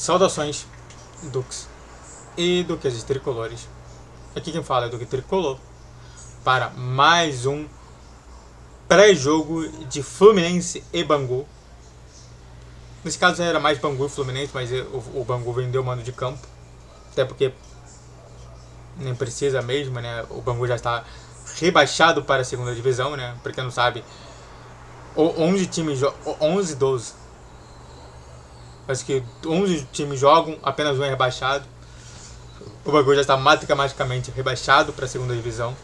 Saudações, Dux e Duques Tricolores. Aqui quem fala é Duque Tricolor para mais um pré-jogo de Fluminense e Bangu. Nesse caso era mais Bangu e Fluminense, mas o Bangu vendeu o mando de campo. Até porque nem precisa mesmo, né? O Bangu já está rebaixado para a segunda divisão, né? Para quem não sabe, 11 times, 11, 12. Acho que 11 times jogam, apenas um é rebaixado. O Bangu já está matematicamente rebaixado para a segunda divisão.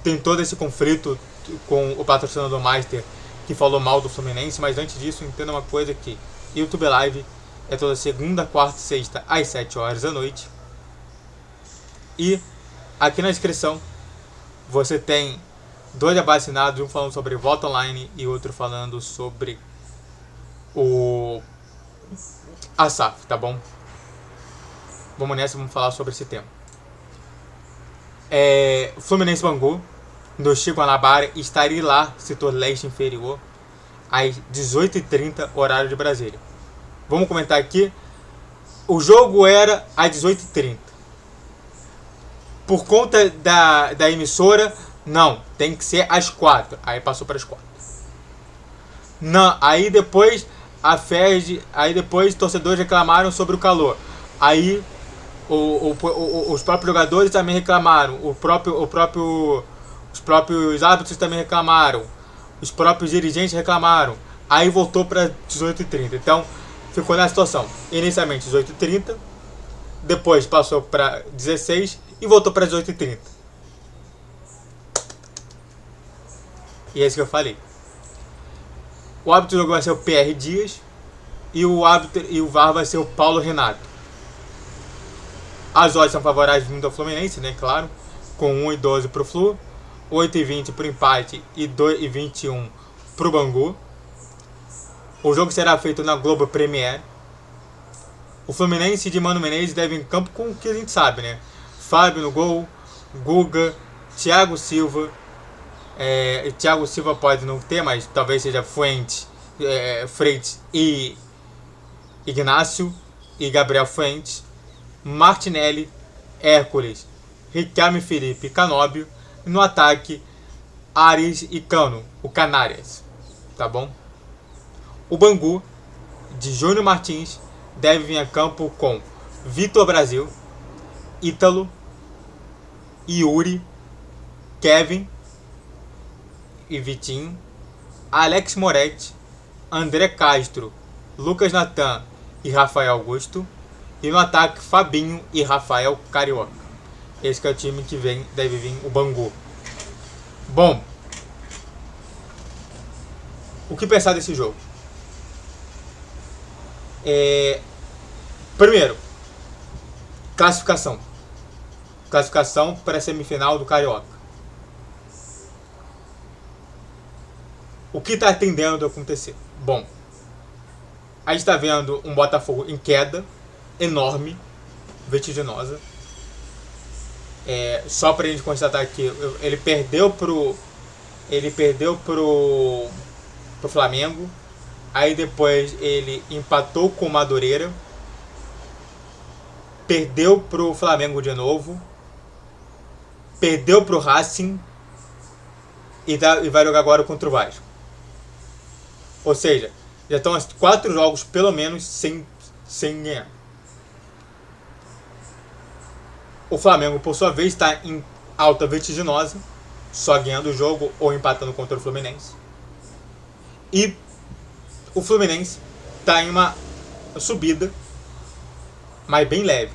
Tem todo esse conflito com o patrocinador Master que falou mal do Fluminense, mas antes disso, entenda uma coisa que YouTube Live é toda segunda, quarta e sexta às 7 horas da noite. E aqui na descrição você tem dois abastinados, um falando sobre voto online e outro falando sobre a SAF, tá bom? Vamos nessa, vamos falar sobre esse tema. Fluminense Bangu, no Chico Guanabara, estaria lá, setor leste inferior, às 18h30, horário de Brasília. Vamos comentar aqui. O jogo era às 18h30. Por conta da emissora, não, tem que ser às 4. Aí passou para as 4. Não, aí depois a FERJ, aí depois torcedores reclamaram sobre o calor. Aí os próprios jogadores também reclamaram, os próprios árbitros também reclamaram, os próprios dirigentes reclamaram. Aí voltou para 18h30. Então ficou na situação. Inicialmente 18h30, depois passou para 16 e voltou para 18h30. E é isso que eu falei. O árbitro do jogo vai ser o PR Dias e o VAR vai ser o Paulo Renato. As odds são favoráveis vindo ao Fluminense, né? Claro. Com 1,12 pro Flu, 8,20 pro empate e 2,21 pro Bangu. O jogo será feito na Globo Premier. O Fluminense de Mano Menezes deve ir em campo com o que a gente sabe, né? Fábio no gol, Guga, Thiago Silva. Thiago Silva pode não ter, mas talvez seja Freitas e Ignacio e Gabriel Fuentes, Martinelli, Hércules, Riquelme, Felipe, Canóbio. No ataque, Ares e Cano, o Canárias, tá bom? O Bangu de Júnior Martins deve vir a campo com Vitor Brasil, Ítalo, Yuri, Kevin e Vitinho, Alex Moretti, André Castro, Lucas Natan e Rafael Augusto. E no ataque, Fabinho e Rafael Carioca. Esse que é o time que deve vir o Bangu. Bom, o que pensar desse jogo? Primeiro, classificação. Classificação para a semifinal do Carioca. O que está tendendo a acontecer? Bom, a gente está vendo um Botafogo em queda enorme, vertiginosa. Só para a gente constatar aqui, ele perdeu pro Flamengo. Aí depois ele empatou com o Madureira, perdeu pro Flamengo de novo, perdeu pro Racing e vai jogar agora contra o Vasco. Ou seja, já estão 4 jogos pelo menos sem ganhar. O Flamengo, por sua vez, está em alta vertiginosa, só ganhando o jogo ou empatando contra o Fluminense. E o Fluminense está em uma subida, mas bem leve.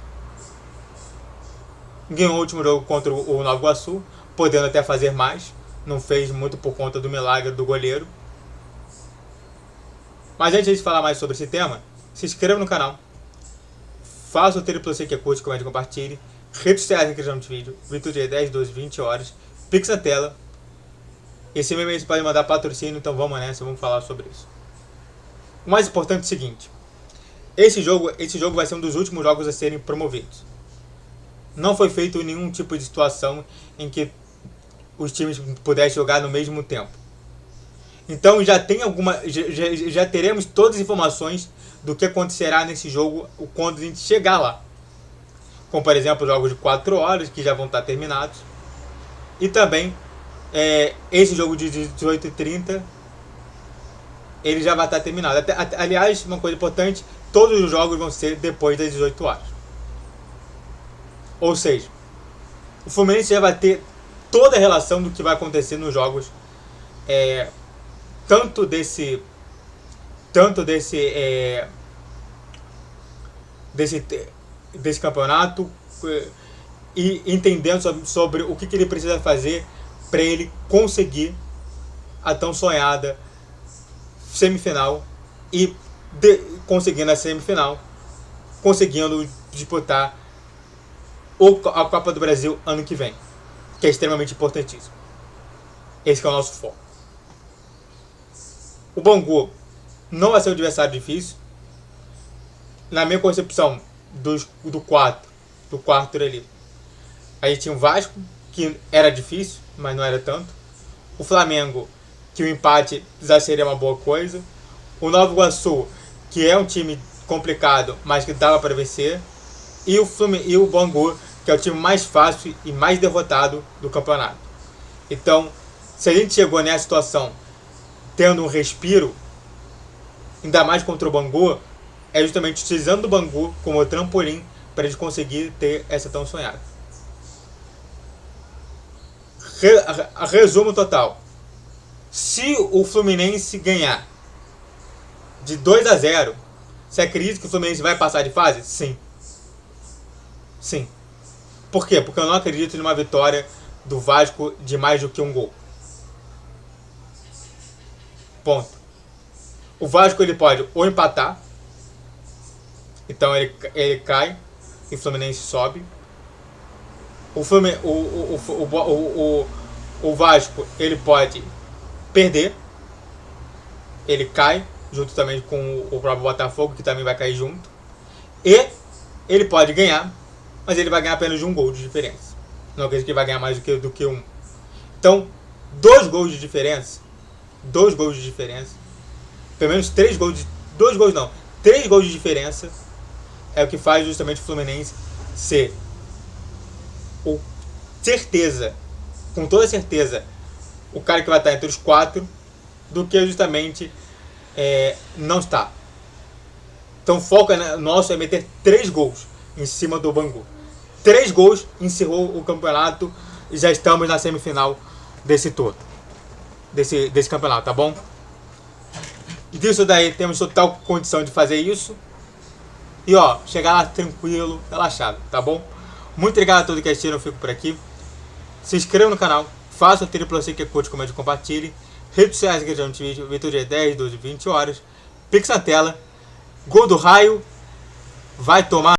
Ganhou o último jogo contra o Nova Iguaçu, podendo até fazer mais. Não fez muito por conta do milagre do goleiro. Mas antes de falar mais sobre esse tema, se inscreva no canal, faça o triplo C que curte, comente e compartilhe. Redes sociais na descrição do vídeo, Vitor dia 10, 12, 20 horas, Pix na tela. Esse meme você pode mandar patrocínio, então vamos nessa, vamos falar sobre isso. O mais importante é o seguinte: esse jogo vai ser um dos últimos jogos a serem promovidos. Não foi feito nenhum tipo de situação em que os times pudessem jogar no mesmo tempo. Então já teremos todas as informações do que acontecerá nesse jogo quando a gente chegar lá. Como, por exemplo, jogos de 4 horas, que já vão estar terminados. E também, esse jogo de 18h30, ele já vai estar terminado. Aliás, uma coisa importante, todos os jogos vão ser depois das 18 horas. Ou seja, o Fluminense já vai ter toda a relação do que vai acontecer nos jogos, tanto desse campeonato, e entendendo sobre o que ele precisa fazer para ele conseguir a tão sonhada semifinal e conseguindo a semifinal, conseguindo disputar a Copa do Brasil ano que vem, que é extremamente importantíssimo. Esse que é o nosso foco. O Bangu não vai ser um adversário difícil. Na minha concepção do quarto ali, a gente tinha o Vasco, que era difícil, mas não era tanto. O Flamengo, que o empate já seria uma boa coisa. O Nova Iguaçu, que é um time complicado, mas que dava para vencer. E o Bangu, que é o time mais fácil e mais derrotado do campeonato. Então, se a gente chegou nessa situação tendo um respiro, ainda mais contra o Bangu, é justamente utilizando o Bangu como trampolim para a gente conseguir ter essa tão sonhada. Resumo total. Se o Fluminense ganhar de 2-0, você acredita que o Fluminense vai passar de fase? Sim. Sim. Por quê? Porque eu não acredito numa vitória do Vasco de mais do que um gol. Ponto. O Vasco ele pode ou empatar, então ele cai e o Fluminense sobe. O Vasco ele pode perder, ele cai junto também com o próprio Botafogo, que também vai cair junto. E ele pode ganhar, mas ele vai ganhar apenas de um gol de diferença. Não acredito que ele vai ganhar mais do que um. Então, 2 gols de diferença, pelo menos 3 gols de... 2 gols não, 3 gols de diferença é o que faz justamente o Fluminense ser com toda certeza, o cara que vai estar entre os 4, do que justamente não está. Então o foco nosso é meter 3 gols em cima do Bangu. 3 gols, encerrou o campeonato e já estamos na semifinal desse campeonato, tá bom? E disso daí temos total condição de fazer isso. E chegar lá tranquilo, relaxado, tá bom? Muito obrigado a todos que assistiram, eu fico por aqui. Se inscreva no canal, faça o triplo C que curte, comente e compartilhe. Redes sociais que já no vídeo, Vitor G 10, 12, 20 horas. Pix na tela. Gol do Raio. Vai tomar.